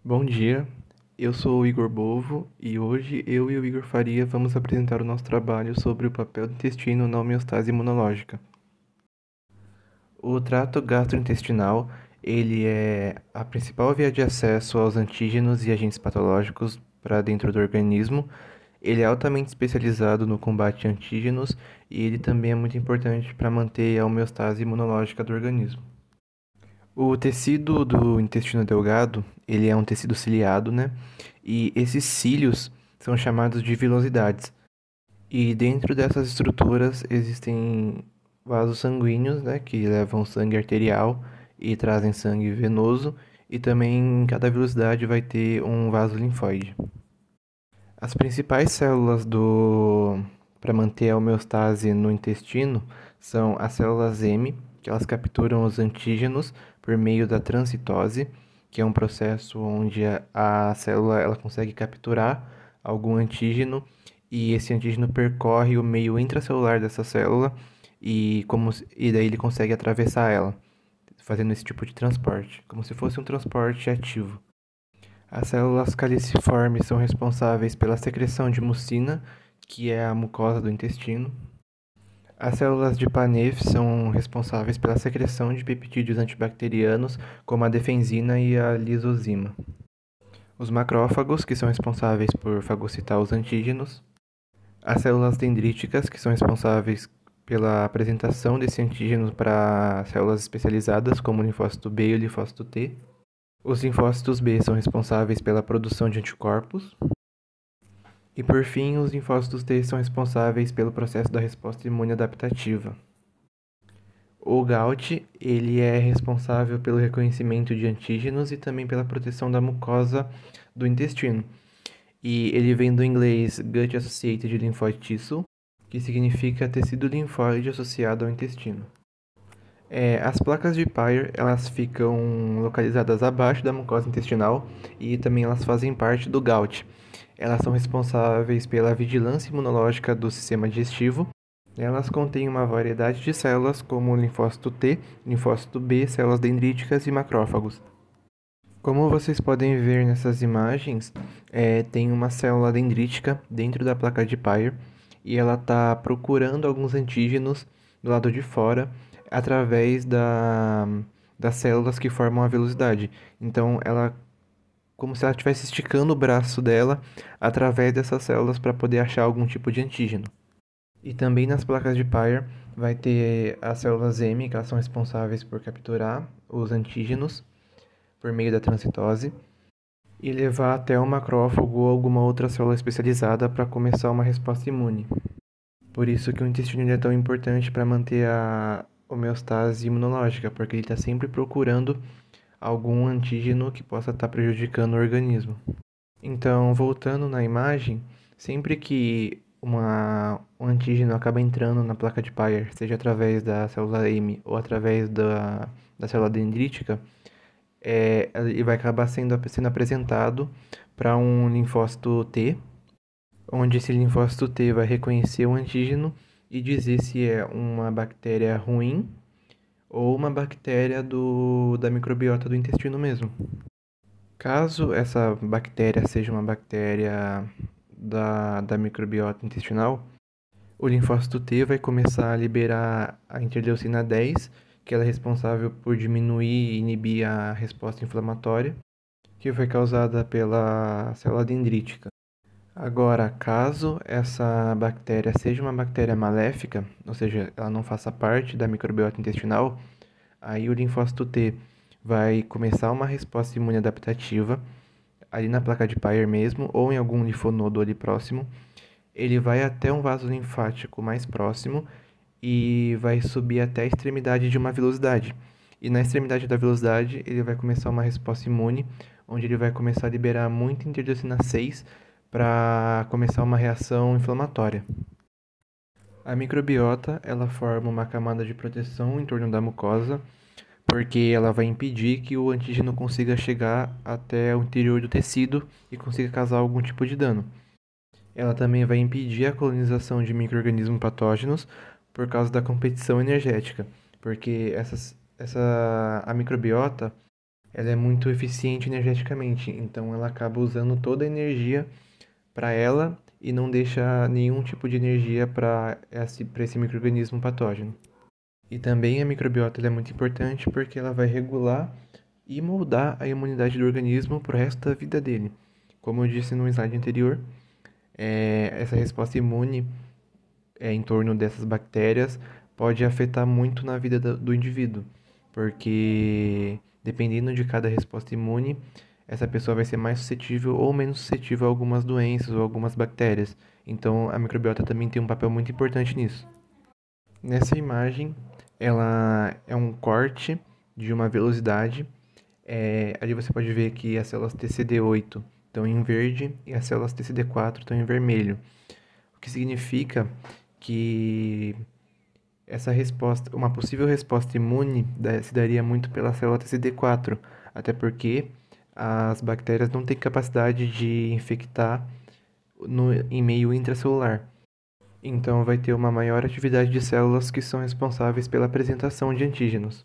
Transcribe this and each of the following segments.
Bom dia, eu sou o Igor Bovo e hoje eu e o Igor Faria vamos apresentar o nosso trabalho sobre o papel do intestino na homeostase imunológica. O trato gastrointestinal, ele é a principal via de acesso aos antígenos e agentes patológicos para dentro do organismo. Ele é altamente especializado no combate a antígenos e ele também é muito importante para manter a homeostase imunológica do organismo. O tecido do intestino delgado, ele é um tecido ciliado, né? E esses cílios são chamados de vilosidades. E dentro dessas estruturas existem vasos sanguíneos, né, que levam sangue arterial e trazem sangue venoso, e também em cada vilosidade vai ter um vaso linfóide. As principais células do para manter a homeostase no intestino são as células M, que elas capturam os antígenos por meio da transcitose, que é um processo onde a célula ela consegue capturar algum antígeno e esse antígeno percorre o meio intracelular dessa célula e daí ele consegue atravessar ela, fazendo esse tipo de transporte, como se fosse um transporte ativo. As células caliciformes são responsáveis pela secreção de mucina, que é a mucosa do intestino. As células de Paneth são responsáveis pela secreção de peptídeos antibacterianos, como a defensina e a lisozima. Os macrófagos, que são responsáveis por fagocitar os antígenos. As células dendríticas, que são responsáveis pela apresentação desse antígeno para células especializadas, como o linfócito B e o linfócito T. Os linfócitos B são responsáveis pela produção de anticorpos. E por fim, os linfócitos T são responsáveis pelo processo da resposta imune adaptativa. O GALT, ele é responsável pelo reconhecimento de antígenos e também pela proteção da mucosa do intestino. E ele vem do inglês Gut Associated Lymphoid Tissue, que significa tecido linfóide associado ao intestino. As placas de Peyer, elas ficam localizadas abaixo da mucosa intestinal e também elas fazem parte do GALT. Elas são responsáveis pela vigilância imunológica do sistema digestivo. Elas contêm uma variedade de células, como o linfócito T, linfócito B, células dendríticas e macrófagos. Como vocês podem ver nessas imagens, tem uma célula dendrítica dentro da placa de Peyer e ela está procurando alguns antígenos do lado de fora através das células que formam a velocidade. Então, ela como se ela estivesse esticando o braço dela através dessas células para poder achar algum tipo de antígeno. E também nas placas de Peyer vai ter as células M, que elas são responsáveis por capturar os antígenos por meio da transcitose e levar até um macrófago ou alguma outra célula especializada para começar uma resposta imune. Por isso que o intestino é tão importante para manter a homeostase imunológica, porque ele está sempre procurando algum antígeno que possa estar prejudicando o organismo. Então, voltando na imagem, sempre que um antígeno acaba entrando na placa de Peyer, seja através da célula M ou através da célula dendrítica, ele vai acabar sendo apresentado para um linfócito T, onde esse linfócito T vai reconhecer o antígeno e dizer se é uma bactéria ruim ou uma bactéria da microbiota do intestino mesmo. Caso essa bactéria seja uma bactéria da microbiota intestinal, o linfócito T vai começar a liberar a interleucina 10, que ela é responsável por diminuir e inibir a resposta inflamatória, que foi causada pela célula dendrítica. Agora, caso essa bactéria seja uma bactéria maléfica, ou seja, ela não faça parte da microbiota intestinal, aí o linfócito T vai começar uma resposta imune adaptativa, ali na placa de Peyer mesmo, ou em algum linfonodo ali próximo. Ele vai até um vaso linfático mais próximo e vai subir até a extremidade de uma vilosidade. E na extremidade da velocidade, ele vai começar uma resposta imune, onde ele vai começar a liberar muita interleucina 6 para começar uma reação inflamatória. A microbiota, ela forma uma camada de proteção em torno da mucosa, porque ela vai impedir que o antígeno consiga chegar até o interior do tecido e consiga causar algum tipo de dano. Ela também vai impedir a colonização de micro-organismos patógenos por causa da competição energética, porque a microbiota ela é muito eficiente energeticamente, então ela acaba usando toda a energia para ela e não deixa nenhum tipo de energia para esse micro-organismo patógeno. E também a microbiota ela é muito importante porque ela vai regular e moldar a imunidade do organismo para o resto da vida dele. Como eu disse no slide anterior, essa resposta imune em torno dessas bactérias pode afetar muito na vida do indivíduo, porque dependendo de cada resposta imune, essa pessoa vai ser mais suscetível ou menos suscetível a algumas doenças ou algumas bactérias. Então, a microbiota também tem um papel muito importante nisso. Nessa imagem, ela é um corte de uma velocidade. Ali você pode ver que as células TCD8 estão em verde e as células TCD4 estão em vermelho, o que significa que essa resposta, uma possível resposta imune se daria muito pela célula TCD4, até porque as bactérias não têm capacidade de infectar em meio intracelular. Então vai ter uma maior atividade de células que são responsáveis pela apresentação de antígenos.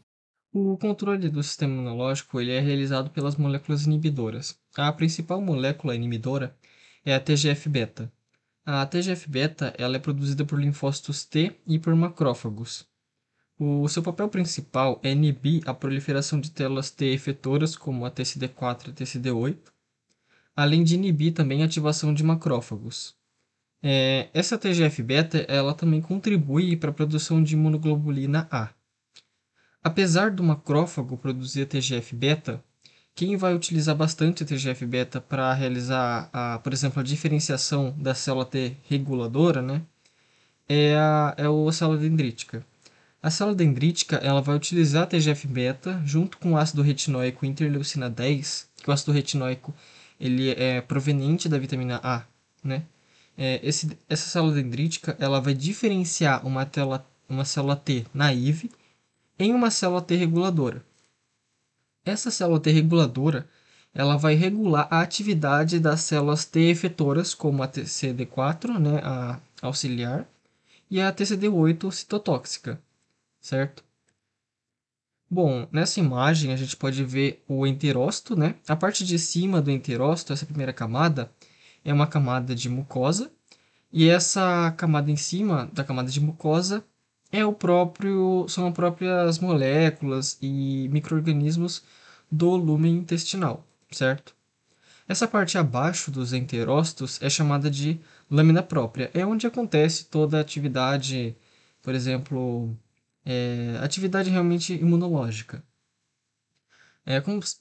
O controle do sistema imunológico ele é realizado pelas moléculas inibidoras. A principal molécula inibidora é a TGF-beta. A TGF-beta ela é produzida por linfócitos T e por macrófagos. O seu papel principal é inibir a proliferação de células T efetoras, como a TCD4 e a TCD8, além de inibir também a ativação de macrófagos. Essa TGF-beta ela também contribui para a produção de imunoglobulina A. Apesar do macrófago produzir a TGF-beta, quem vai utilizar bastante a TGF-beta para realizar, por exemplo, a diferenciação da célula T reguladora, né, é a célula dendrítica. A célula dendrítica ela vai utilizar a TGF-beta junto com o ácido retinóico e interleucina 10, que o ácido retinóico ele é proveniente da vitamina A, né? Essa célula dendrítica ela vai diferenciar uma célula T naive em uma célula T reguladora. Essa célula T reguladora ela vai regular a atividade das células T efetoras, como a TCD4, né, a auxiliar, e a TCD8 citotóxica, certo? Bom, nessa imagem a gente pode ver o enterócito, né? A parte de cima do enterócito, essa primeira camada, é uma camada de mucosa, e essa camada em cima da camada de mucosa são as próprias moléculas e micro-organismos do lúmen intestinal, certo? Essa parte abaixo dos enterócitos é chamada de lâmina própria. É onde acontece toda a atividade, por exemplo, atividade realmente imunológica.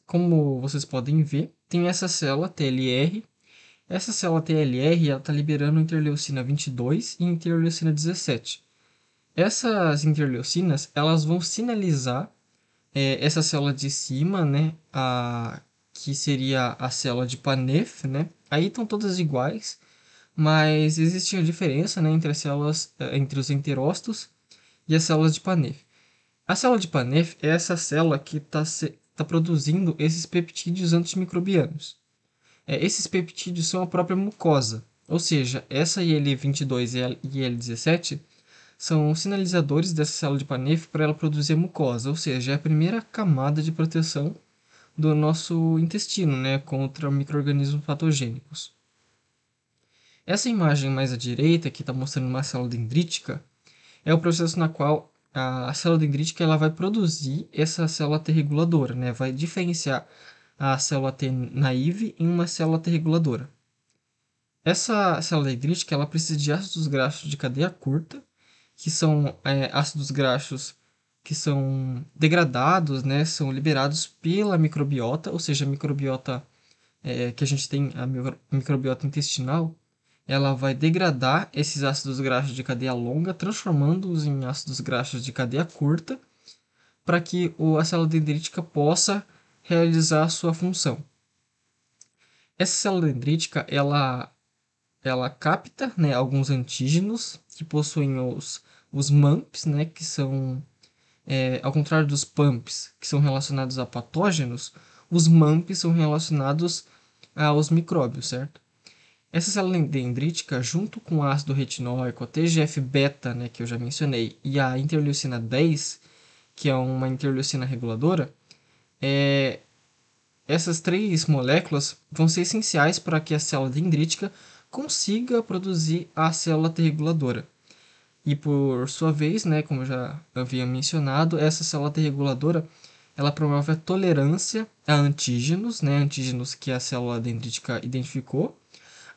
Como vocês podem ver, tem essa célula TLR. Essa célula TLR está liberando interleucina 22 e interleucina 17. Essas interleucinas elas vão sinalizar essa célula de cima, né, que seria a célula de Paneth, né? Aí estão todas iguais, mas existe uma diferença, né, entre as células, entre os enterócitos e as células de Paneth. A célula de Paneth é essa célula que está produzindo esses peptídeos antimicrobianos. Esses peptídeos são a própria mucosa, ou seja, essa IL-22 e IL-17 são sinalizadores dessa célula de Paneth para ela produzir a mucosa, ou seja, é a primeira camada de proteção do nosso intestino, né, contra micro-organismos patogênicos. Essa imagem mais à direita, que está mostrando uma célula dendrítica, é o processo na qual a célula dendrítica ela vai produzir essa célula T reguladora, né, vai diferenciar a célula T naive em uma célula T reguladora. Essa célula dendrítica ela precisa de ácidos graxos de cadeia curta, que são ácidos graxos que são degradados, né, são liberados pela microbiota, ou seja, a microbiota que a gente tem, a microbiota intestinal, ela vai degradar esses ácidos graxos de cadeia longa, transformando-os em ácidos graxos de cadeia curta, para que a célula dendrítica possa realizar a sua função. Essa célula dendrítica, ela capta, né, alguns antígenos que possuem os MAMPs, né, que são, ao contrário dos PAMPs, que são relacionados a patógenos, os MAMPs são relacionados aos micróbios, certo? Essa célula dendrítica, junto com o ácido retinóico, a TGF-beta, né, que eu já mencionei, e a interleucina 10, que é uma interleucina reguladora, essas três moléculas vão ser essenciais para que a célula dendrítica consiga produzir a célula T reguladora. E por sua vez, né, como eu já havia mencionado, essa célula T reguladora ela promove a tolerância a antígenos, né, antígenos que a célula dendrítica identificou,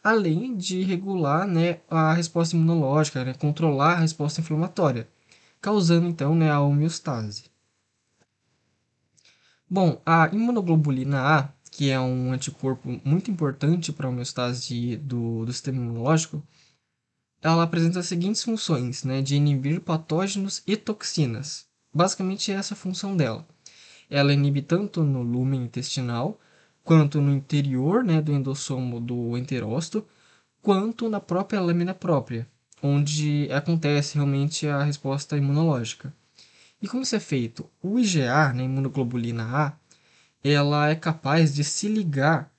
além de regular, né, a resposta imunológica, né, controlar a resposta inflamatória, causando então, né, a homeostase. Bom, a imunoglobulina A, que é um anticorpo muito importante para a homeostase do sistema imunológico, ela apresenta as seguintes funções, né, de inibir patógenos e toxinas. Basicamente, essa é a função dela. Ela inibe tanto no lúmen intestinal, quanto no interior, né, do endossomo do enterócito, quanto na própria lâmina própria, onde acontece realmente a resposta imunológica. E como isso é feito? O IgA, né, imunoglobulina A, ela é capaz de se ligar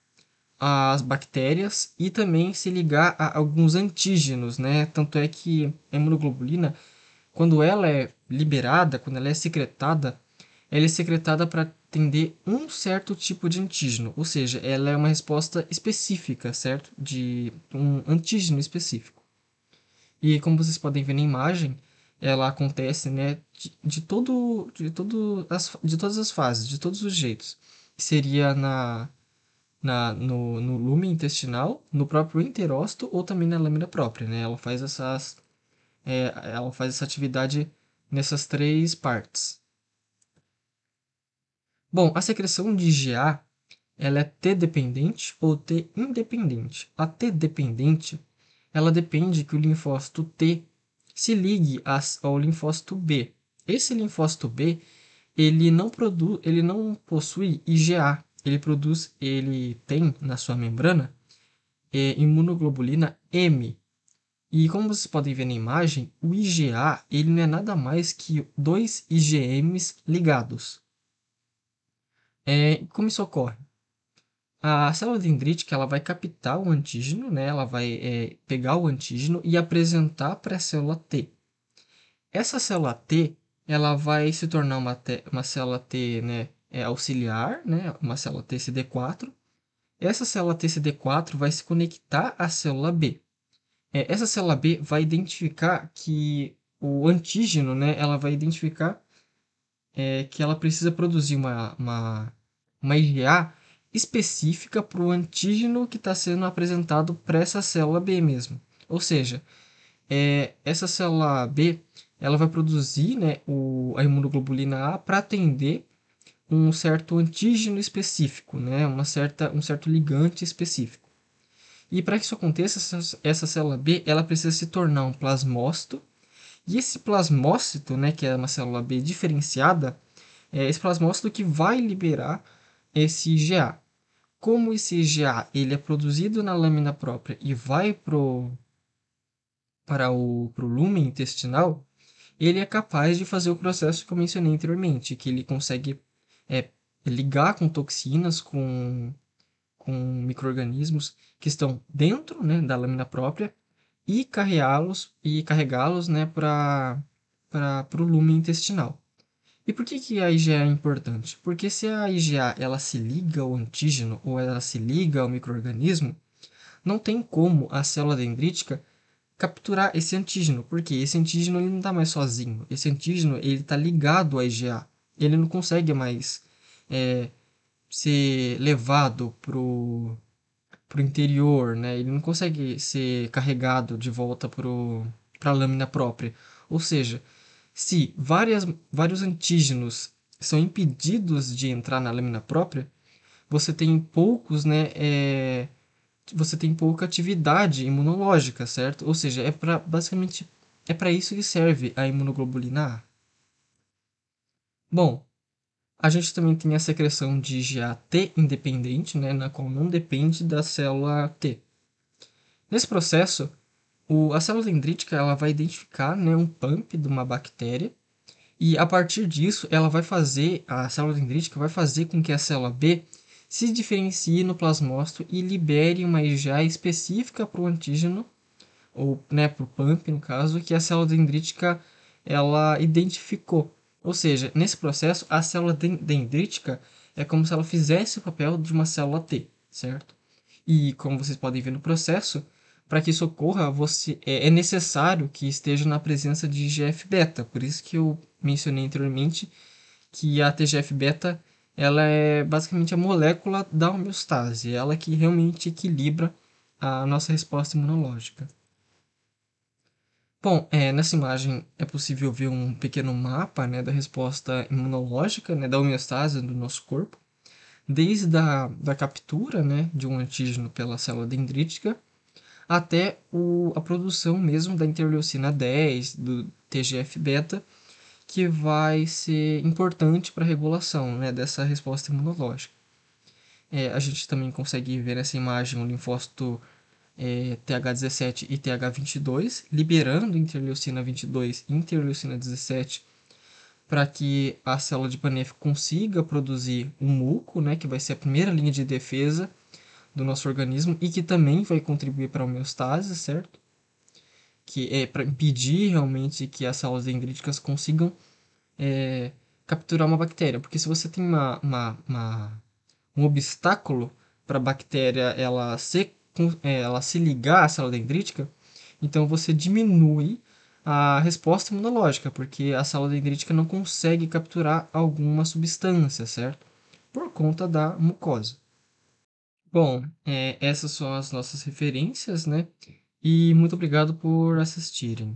às bactérias e também se ligar a alguns antígenos, né? Tanto é que a imunoglobulina, quando ela é liberada, quando ela é secretada para atender um certo tipo de antígeno, ou seja, ela é uma resposta específica, certo? De um antígeno específico. E como vocês podem ver na imagem, ela acontece, né, de todas as fases, de todos os jeitos. Seria no lume intestinal, no próprio enterócito ou também na lâmina própria, né? Ela faz essa atividade nessas três partes. Bom, a secreção de IgA, ela é T-dependente ou T-independente. A T-dependente, ela depende que o linfócito T se ligue ao linfócito B. Esse linfócito B, ele não possui IgA, ele tem na sua membrana imunoglobulina M. E como vocês podem ver na imagem, o IgA, ele não é nada mais que dois IgMs ligados. Como isso ocorre? A célula dendrítica ela vai captar o antígeno, né? Ela vai pegar o antígeno e apresentar para a célula T. Essa célula T ela vai se tornar uma célula T, né, auxiliar, né? Uma célula TCD4. Essa célula TCD4 vai se conectar à célula B. Essa célula B vai identificar que o antígeno, né? Ela vai identificar que ela precisa produzir uma IgA específica para o antígeno que está sendo apresentado para essa célula B mesmo. Ou seja, essa célula B ela vai produzir, né, a imunoglobulina A para atender um certo antígeno específico, né, um certo ligante específico. E para que isso aconteça, essa célula B ela precisa se tornar um plasmócito. E esse plasmócito, né, que é uma célula B diferenciada, é esse plasmócito que vai liberar esse IgA. Como esse IgA ele é produzido na lâmina própria e vai para o lumen intestinal, ele é capaz de fazer o processo que eu mencionei anteriormente, que ele consegue é, ligar com toxinas, com micro-organismos que estão dentro, né, da lâmina própria e carregá-los, né, para o lumen intestinal. E por que a IgA é importante? Porque se a IgA ela se liga ao antígeno ou ela se liga ao micro-organismo, não tem como a célula dendrítica capturar esse antígeno, porque esse antígeno ele não está mais sozinho. Esse antígeno ele está ligado à IgA. Ele não consegue mais ser levado para o interior, né? Ele não consegue ser carregado de volta para a lâmina própria. Ou seja, se vários antígenos são impedidos de entrar na lâmina própria, você tem poucos, né, você tem pouca atividade imunológica, certo? Ou seja, basicamente é para isso que serve a imunoglobulina A. Bom, a gente também tem a secreção de IgA T independente, né, na qual não depende da célula T. Nesse processo, a célula dendrítica ela vai identificar, né, um pump de uma bactéria e a partir disso a célula dendrítica vai fazer com que a célula B se diferencie no plasmócito e libere uma IgA específica para o antígeno, ou né, para o pump no caso, que a célula dendrítica ela identificou. Ou seja, nesse processo, a célula dendrítica é como se ela fizesse o papel de uma célula T, certo? E como vocês podem ver no processo, para que isso ocorra, é necessário que esteja na presença de IGF-beta. Por isso que eu mencionei anteriormente que a TGF-beta ela é basicamente a molécula da homeostase, ela que realmente equilibra a nossa resposta imunológica. Bom, nessa imagem é possível ver um pequeno mapa, né, da resposta imunológica, né, da homeostase do nosso corpo, desde da captura, né, de um antígeno pela célula dendrítica até a produção mesmo da interleucina 10, do TGF-beta, que vai ser importante para a regulação, né, dessa resposta imunológica. A gente também consegue ver nessa imagem o linfócito TH17 e TH22, liberando interleucina 22 e interleucina 17 para que a célula de Panef consiga produzir um muco, né, que vai ser a primeira linha de defesa do nosso organismo e que também vai contribuir para a homeostase, certo? Que é para impedir realmente que as células dendríticas consigam capturar uma bactéria. Porque se você tem um obstáculo para a bactéria ela se ligar à célula dendrítica, então você diminui a resposta imunológica, porque a célula dendrítica não consegue capturar alguma substância, certo? Por conta da mucosa. Bom, essas são as nossas referências, né? E muito obrigado por assistirem.